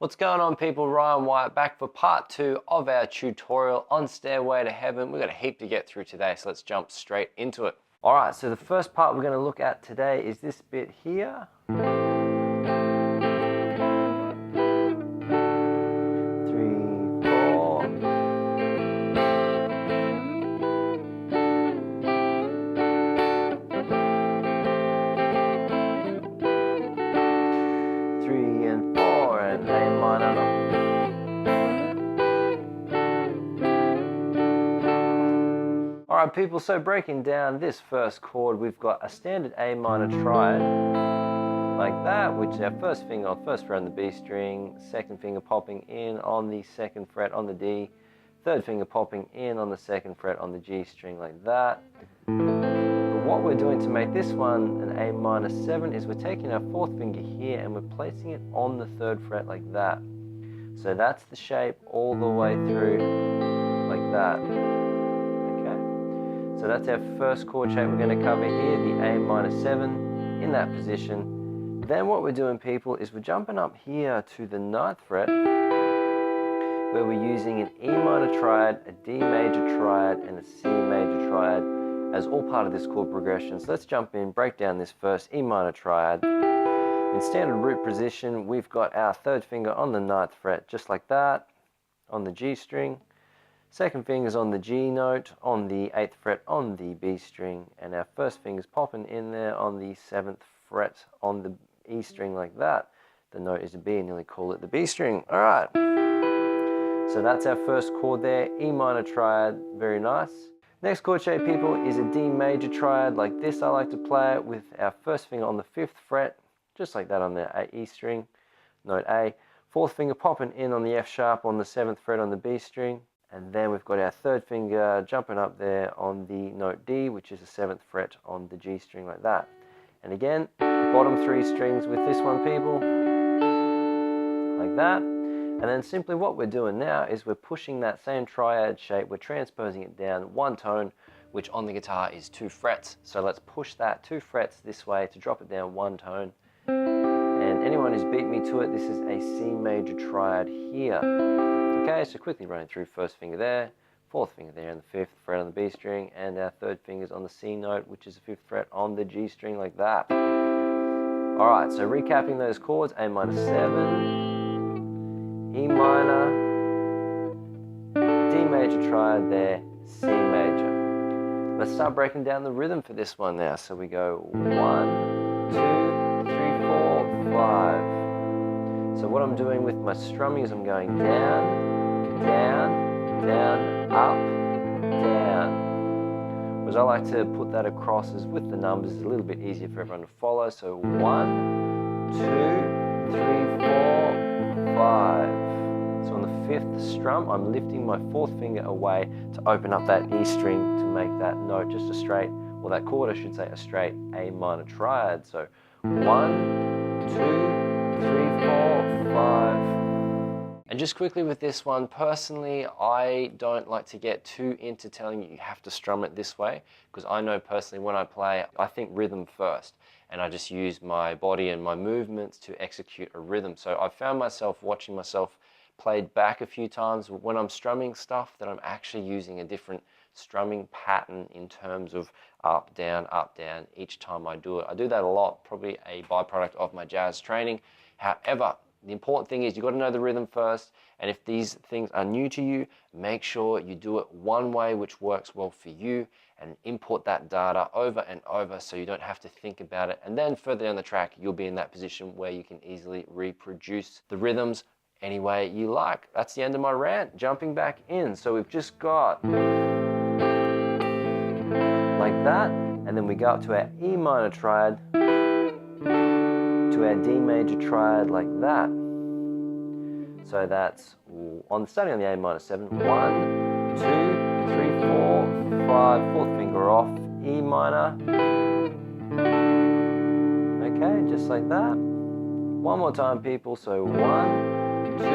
What's going on, people? Ryan Wyatt back for part 2 of our tutorial on Stairway to Heaven. We've got a heap to get through today, so let's jump straight into it. Alright, so the first part we're going to look at today is this bit here. 3, 4. Alright people, so breaking down this first chord, we've got a standard A minor triad, like that, which is our first finger on first fret on the B string, second finger popping in on the second fret on the D, third finger popping in on the second fret on the G string, like that. But what we're doing to make this one an A minor 7 is we're taking our fourth finger here and we're placing it on the third fret like that. So that's the shape all the way through, like that. So that's our first chord shape we're going to cover here, the A minor 7 in that position. Then what we're doing, people, is we're jumping up here to the 9th fret, where we're using an E minor triad, a D major triad, and a C major triad as all part of this chord progression. So let's jump in, break down this first E minor triad. In standard root position, we've got our third finger on the 9th fret, just like that, on the G string. Second finger's on the G note, on the 8th fret on the B string, and our first finger's popping in there on the 7th fret on the E string, like that. The note is a B, I nearly call it the B string. Alright, so that's our first chord there, E minor triad, very nice. Next chord shape, people, is a D major triad, like this. I like to play it with our first finger on the 5th fret, just like that on the E string, note A. Fourth finger popping in on the F sharp on the 7th fret on the B string. And then we've got our third finger jumping up there on the note D, which is the 7th fret on the G string, like that. And again, bottom 3 strings with this one, people, like that. And then simply what we're doing now is we're pushing that same triad shape, we're transposing it down 1 tone, which on the guitar is 2 frets. So let's push that 2 frets this way to drop it down 1 tone. And anyone who's beat me to it, this is a C major triad here. Okay, so quickly running through, first finger there, fourth finger there, and the 5th fret on the B string, and our third finger's on the C note, which is the 5th fret on the G string, like that. Alright, so recapping those chords, A minor 7, E minor, D major triad there, C major. Let's start breaking down the rhythm for this one now. So we go 1, 2, 3, 4, 5. So what I'm doing with my strumming is I'm going down, down, down, up, down. Whereas I like to put that across as with the numbers, it's a little bit easier for everyone to follow. So 1, 2, 3, 4, 5. So on the 5th strum, I'm lifting my 4th finger away to open up that E string to make that note just a straight, well, that chord I should say, a straight A minor triad. So 1, 2, 3, 4, 5. And just quickly with this one, personally, I don't like to get too into telling you have to strum it this way, because I know personally when I play, I think rhythm first, and I just use my body and my movements to execute a rhythm. So I found myself watching myself played back a few times when I'm strumming stuff that I'm actually using a different strumming pattern in terms of up, down, each time I do it. I do that a lot, probably a byproduct of my jazz training. However, the important thing is you've got to know the rhythm first, and if these things are new to you, make sure you do it one way which works well for you, and import that data over and over so you don't have to think about it. And then further down the track, you'll be in that position where you can easily reproduce the rhythms any way you like. That's the end of my rant. Jumping back in. So we've just got like that, and then we go up to our E minor triad, to our D major triad, like that. So that's starting on the A minor 7, 1, 2, 3, 4, 5, 4th finger off, E minor. Okay, just like that. One more time, people. So 1, 2, 3,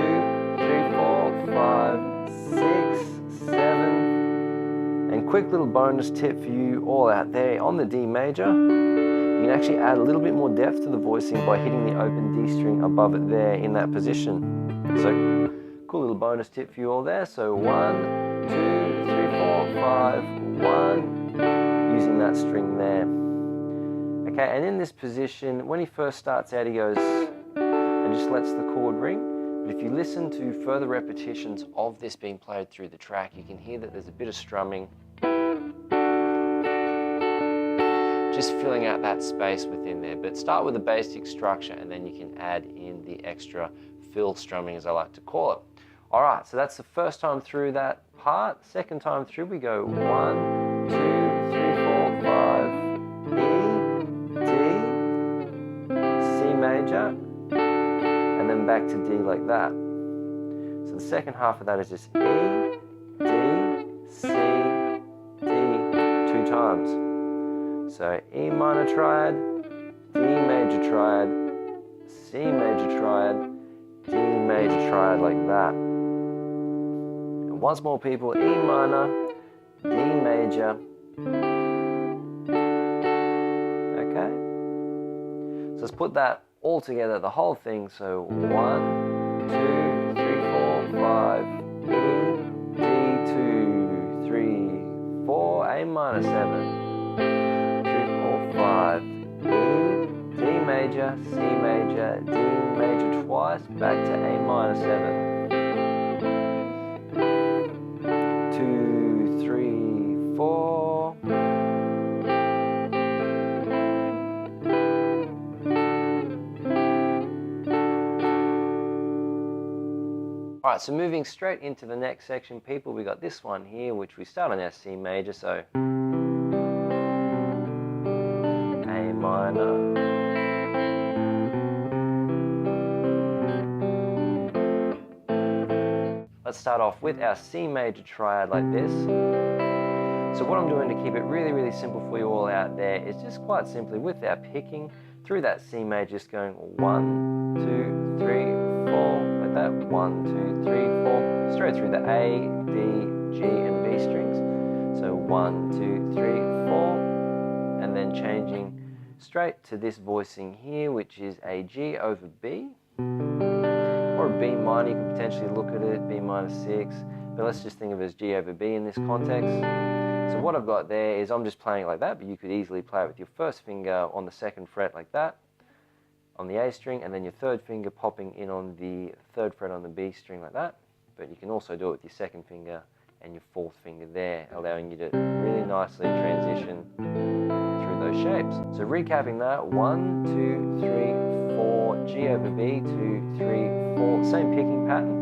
4, 5, 6, 7. And quick little bonus tip for you all out there, on the D major, you can actually add a little bit more depth to the voicing by hitting the open D string above it there in that position. So cool little bonus tip for you all there. So 1, 2, 3, 4, 5, 1, using that string there. Okay, and in this position, when he first starts out, he goes and just lets the chord ring. But if you listen to further repetitions of this being played through the track, you can hear that there's a bit of strumming, just filling out that space within there. But start with the basic structure and then you can add in the extra fill strumming, as I like to call it. All right, so that's the first time through that part. Second time through, we go 1, 2, 3, 4, 5, E, D, C major, and then back to D like that. So the second half of that is just E, D, C, D, 2 times. So E minor triad, D major triad, C major triad, D major triad like that. And once more people, E minor, D major. Okay? So let's put that all together, the whole thing. So 1, 2, 3, 4, 5, E, D, 2, 3, 4, A minor 7. 5, E, D major, C major, D major twice, back to A minor 7. 2, 3, 4. Alright, so moving straight into the next section, people, we got this one here, which we start on our C major, so minor, let's start off with our C major triad like this. So what I'm doing to keep it really, really simple for you all out there is just quite simply with our picking through that C major, just going 1, 2, 3, 4, like that, 1, 2, 3, 4, straight through the A, D, G, and B strings. So 1, 2, 3, 4, and then changing straight to this voicing here, which is a G over B, or a B minor. You can potentially look at it, B minor 6, but let's just think of it as G over B in this context. So what I've got there is I'm just playing it like that, but you could easily play it with your first finger on the 2nd fret like that, on the A string, and then your 3rd finger popping in on the 3rd fret on the B string like that. But you can also do it with your 2nd finger and your 4th finger there, allowing you to really nicely transition those shapes. So recapping that, 1, 2, 3, 4, G over B, 2, 3, 4, same picking pattern.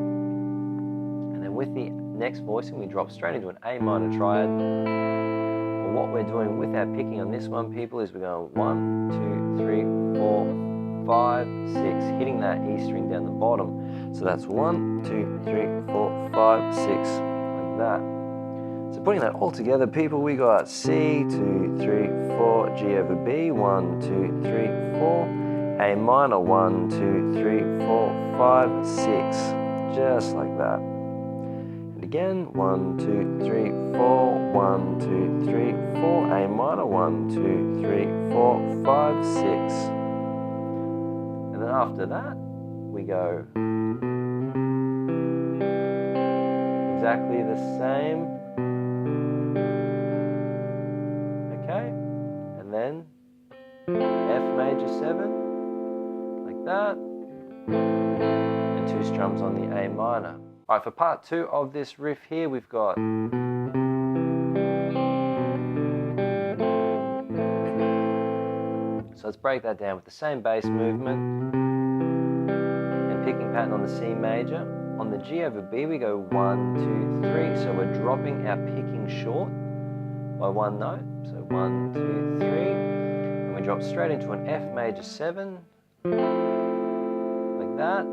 And then with the next voicing, we drop straight into an A minor triad. And what we're doing with our picking on this one, people, is we're going 1, 2, 3, 4, 5, 6, hitting that E string down the bottom. So that's 1, 2, 3, 4, 5, 6, like that. So putting that all together, people, we got C, 2, 3, 4, G over B, 1, 2, 3, 4, A minor, 1, 2, 3, 4, 5, 6, just like that. And again, 1, 2, 3, 4, 1, 2, 3, 4, A minor, 1, 2, 3, 4, 5, 6. And then after that, we go exactly the same. Okay, and then F major 7, like that, and 2 strums on the A minor. All right, for part 2 of this riff here, we've got so let's break that down with the same bass movement and picking pattern on the C major. On the G over B, we go 1, 2, 3, so we're dropping our picking short by 1 note, so 1, 2, 3, and we drop straight into an F major 7, like that,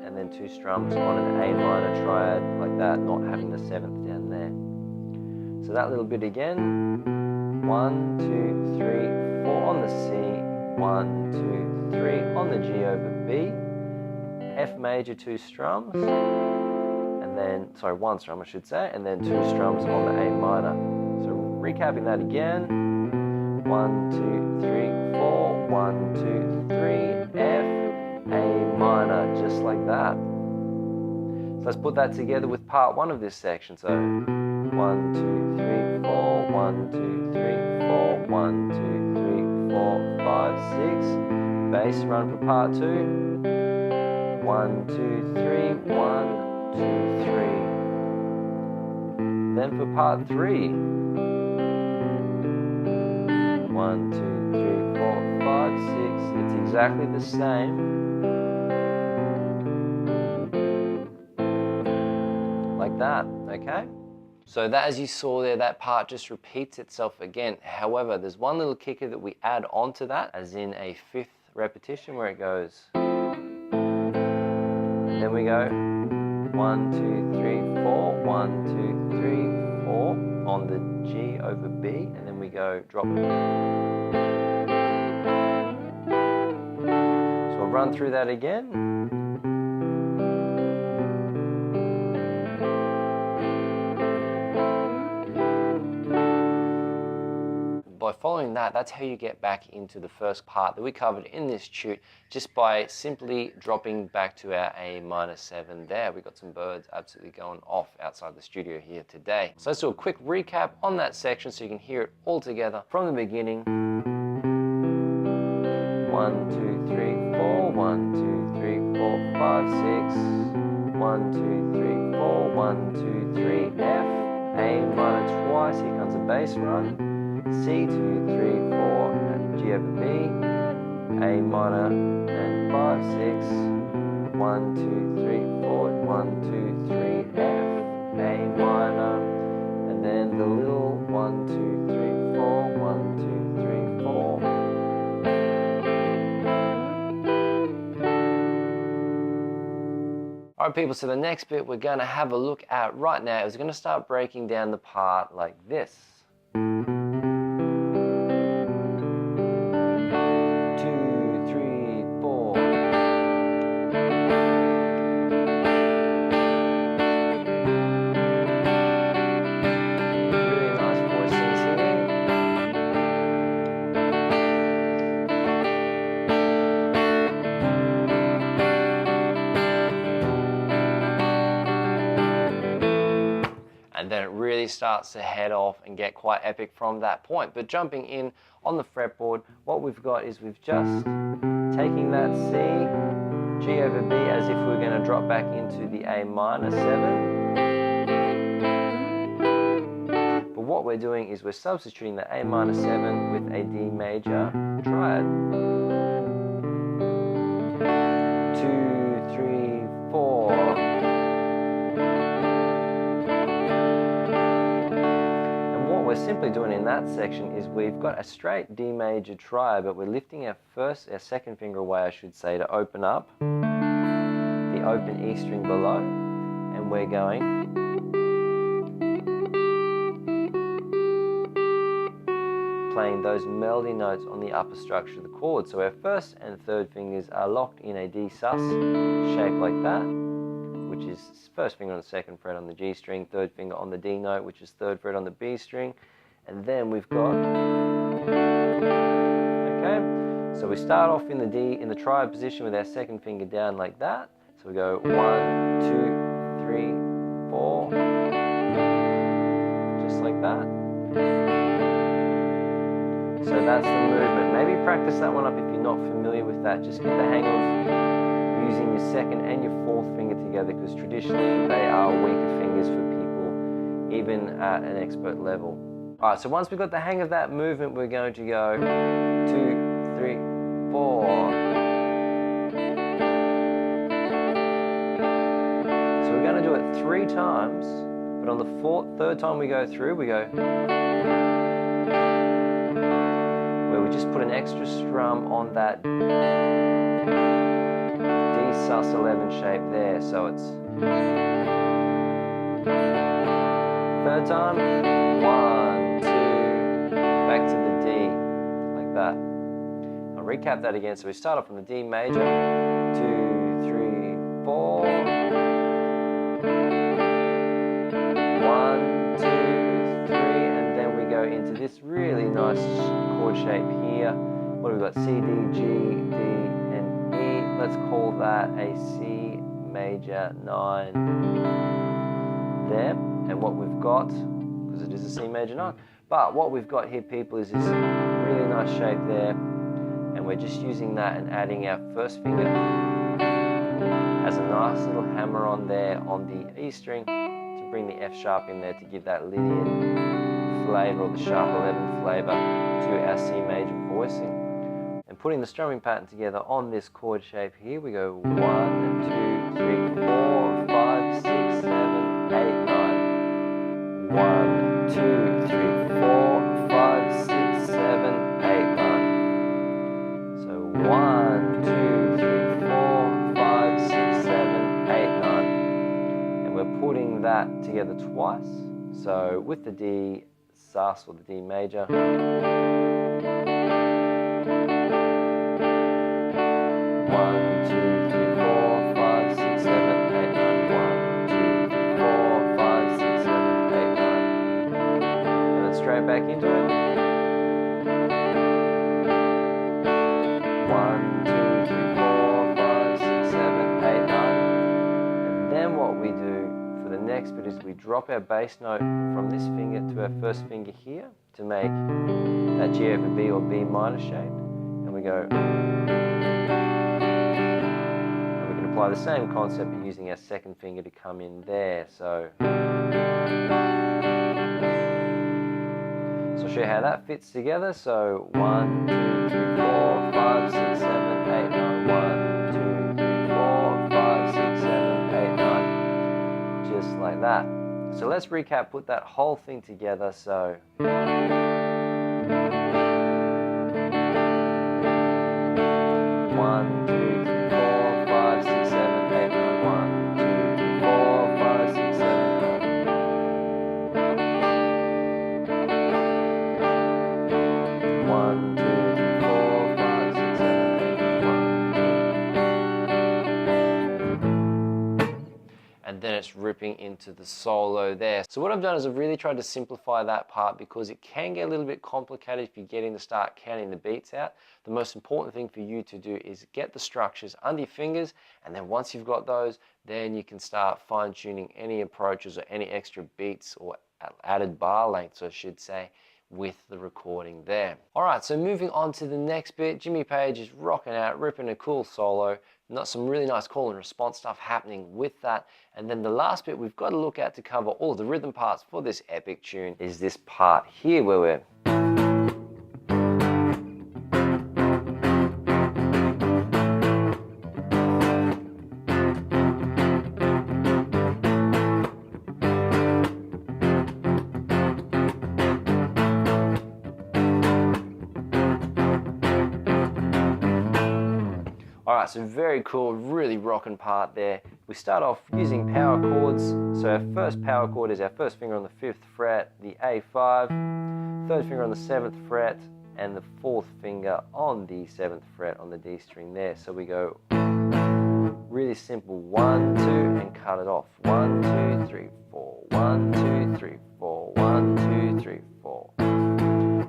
and then 2 strums on an A minor triad, like that, not having the 7th down there. So that little bit again, 1, 2, 3, 4 on the C, 1, 2, 3 on the G over B, F major 2 strums, and then, sorry, 1 strum I should say, and then 2 strums on the A minor. So recapping that again, 1, 2, 3, 4, 1, 2, 3, F, A minor, just like that. So let's put that together with part 1 of this section. So 1, 2, 3, 4, 1, 2, 3, 4, 1, 2, 3, 4, 5, 6. Bass run for part 2. 1, 2, 3, 1, 2, 3. Then for part 3. 1, 2, 3, 4, 5, 6. It's exactly the same. Like that, okay? So that, as you saw there, that part just repeats itself again. However, there's one little kicker that we add onto that, as in a 5th repetition where it goes. And then we go 1, 2, 3, 4, 1, 2, 3, 4 on the G over B, and then we go drop. So we'll run through that again. By following that, that's how you get back into the first part that we covered in this tune, just by simply dropping back to our A minor 7 there. We've got some birds absolutely going off outside the studio here today. So let's do a quick recap on that section so you can hear it all together from the beginning. 1, 2, 3, 4, 1, 2, 3, 4, 5, 6. 1, 2, 3, 4, 1, 2, 3, F. A minor twice, here comes a bass run. C, 2, 3, 4, and G over B, A minor, and 5, 6, 1, 2, 3, 4, 1, 2, 3, F, A minor, and then the little 1, 2, 3, 4, 1, 2, 3, 4. Alright people, so the next bit we're going to have a look at right now is we're going to start breaking down the part like this. And then it really starts to head off and get quite epic from that point. But jumping in on the fretboard, what we've got is we've just taking that C, G over B, as if we're going to drop back into the A minor 7. But what we're doing is we're substituting the A minor 7 with a D major triad. 2, 3, 4. We're simply doing in that section is we've got a straight D major triad, but we're lifting our second finger away, I should say, to open up the open E string below, and we're going playing those melody notes on the upper structure of the chord. So our first and third fingers are locked in a D sus shape like that, which is first finger on the second fret on the G string, third finger on the D note, which is third fret on the B string, and then we've got, okay, so we start off in the D, in the triad position with our second finger down like that. So we go 1, 2, 3, 4, just like that. So that's the movement. Maybe practice that one up if you're not familiar with that. Just get the hang of using your second and your fourth finger together, because traditionally they are weaker fingers for people, even at an expert level. Alright, so once we've got the hang of that movement, we're going to go 2, 3, 4. So we're going to do it 3 times, but on the third time we go through, we go, where we just put an extra strum on that sus 11 shape there, so it's third time, 1, 2, back to the D, like that. I'll recap that again. So we start off on the D major, 2, 3, 4, 1, 2, 3, and then we go into this really nice chord shape here. What have we got? C, D, G, D, and E. Let's call that a C major 9 there. And what we've got, because it is a C major 9, but what we've got here, people, is this really nice shape there, and we're just using that and adding our first finger as a nice little hammer on there on the E string to bring the F sharp in there to give that Lydian flavor, or the sharp 11 flavor, to our C major voicing. And putting the strumming pattern together on this chord shape here, we go 1, 2, 3, 4, 5, 6, 7, 8, 9. 1, 2, 3, 4, 5, 6, 7, 8, 9. So 1, 2, 3, 4, 5, 6, 7, 8, 9. And we're putting that together twice. So with the D sus, or the D major, 1, 2, 3, 4, 5, 6, 7, 8, 9. 1, 2, 3, 4, 5, 6, 7, 8, 9. And then straight back into it. 1, 2, 3, 4, 5, 6, 7, 8, 9. And then what we do for the next bit is we drop our bass note from this finger to our first finger here to make that G over B or B minor shape. And we go, and we can apply the same concept but using our second finger to come in there. So I'll show you how that fits together. So 1, 2, 3, 4, 5, 6, 7, 8, 9. 1, 2, 3, 4, 5, 6, 7, 8, 9. Just like that. So let's recap, put that whole thing together. So 1, 2, 3, 4, 5, 6, 7, 8, 9. 1, 2, 3, 4, 5, 6, 7, 1, 2, 3, 4, 5, 6, 7, 8, 1. And then it's ripping into the solo there. So what I've done is I've really tried to simplify that part, because it can get a little bit complicated if you're getting to start counting the beats out. The most important thing for you to do is get the structures under your fingers, and then once you've got those, then you can start fine-tuning any approaches or any extra beats or added bar lengths, I should say, with the recording there. Alright, so moving on to the next bit, Jimmy Page is rocking out, ripping a cool solo, some really nice call and response stuff happening with that. And then the last bit we've got to look at to cover all of the rhythm parts for this epic tune is this part here where we're Alright, so very cool, really rocking part there. We start off using power chords. So our first power chord is our first finger on the 5th fret, the A5, third finger on the 7th fret, and the 4th finger on the 7th fret on the D string there. So we go really simple, 1, 2, and cut it off. 1, 2, 3, 4, 1, 2, 3, 4, 1, 2, 3, 4.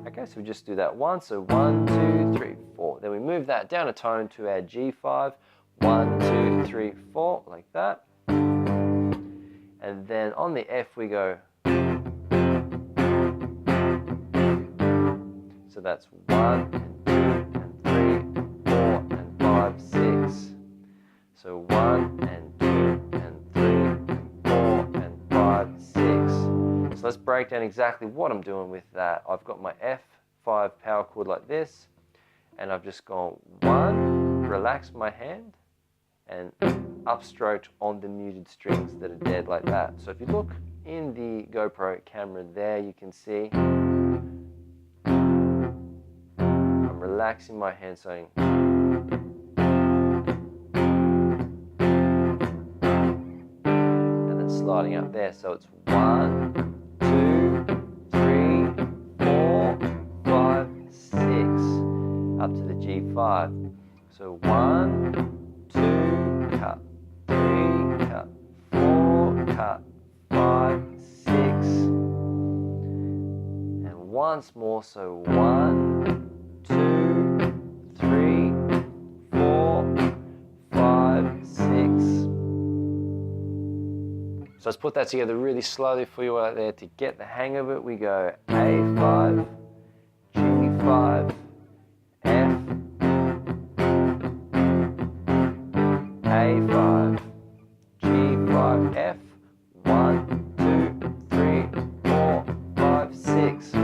Okay, so we just do that once, so 1, 2, 3, 4. Then we move that down a tone to our G5, 1, 2, 3, 4, like that. And then on the F we go. So that's 1, and 2, and 3, 4, and 5, 6. So 1, and 2, and 3, and 4, and 5, 6. So let's break down exactly what I'm doing with that. I've got my F5 power chord like this, and I've just gone 1, relax my hand, and upstroked on the muted strings that are dead like that. So if you look in the GoPro camera there, you can see I'm relaxing my hand, saying and then sliding up there. So it's 1, 2, 3, 4, 5, 6, up to the G5. So 1, 2, cut, 3, cut, 4, cut, 5, 6, and once more. So 1, 2, 3, 4, 5, 6, So let's put that together really slowly for you out there. To get the hang of it, we go A5, G5, F, A5, G5, F, 1, 2, 3, 4, 5, 6.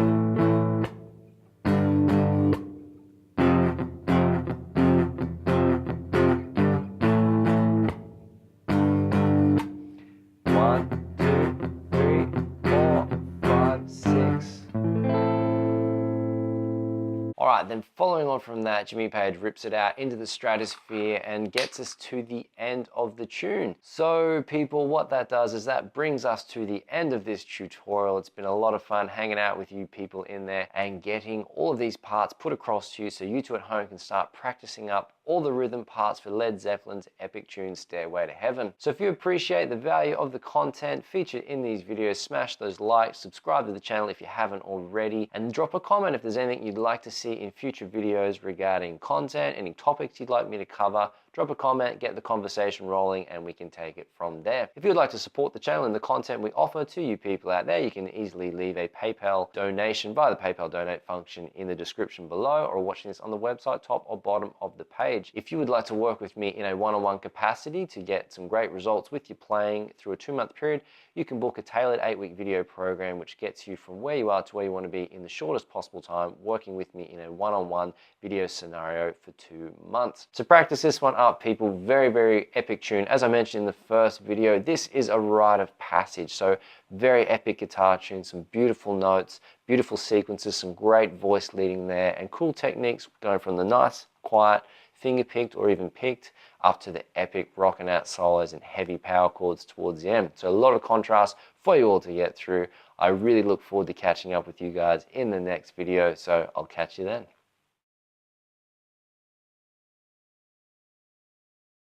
Alright, then following on from that, Jimmy Page rips it out into the stratosphere and gets us to the end of the tune. So people, what that does is that brings us to the end of this tutorial. It's been a lot of fun hanging out with you people in there and getting all of these parts put across to you so you two at home can start practicing up all the rhythm parts for Led Zeppelin's epic tune Stairway to Heaven. So if you appreciate the value of the content featured in these videos, smash those likes, subscribe to the channel if you haven't already, and drop a comment if there's anything you'd like to see in future videos regarding content, any topics you'd like me to cover. Drop a comment, get the conversation rolling, and we can take it from there. If you'd like to support the channel and the content we offer to you people out there, you can easily leave a PayPal donation via the PayPal donate function in the description below, or watching this on the website top or bottom of the page. If you would like to work with me in a one-on-one capacity to get some great results with your playing through a 2-month period, you can book a tailored 8-week video program which gets you from where you are to where you want to be in the shortest possible time, working with me in a one-on-one video scenario for 2 months. So practice this one up, people. Very, very epic tune. As I mentioned in the first video, this is a rite of passage. So very epic guitar tune, some beautiful notes, beautiful sequences, some great voice leading there, and cool techniques going from the nice, quiet, finger picked or even picked up to the epic rocking out solos and heavy power chords towards the end. So a lot of contrast for you all to get through. I really look forward to catching up with you guys in the next video, so I'll catch you then.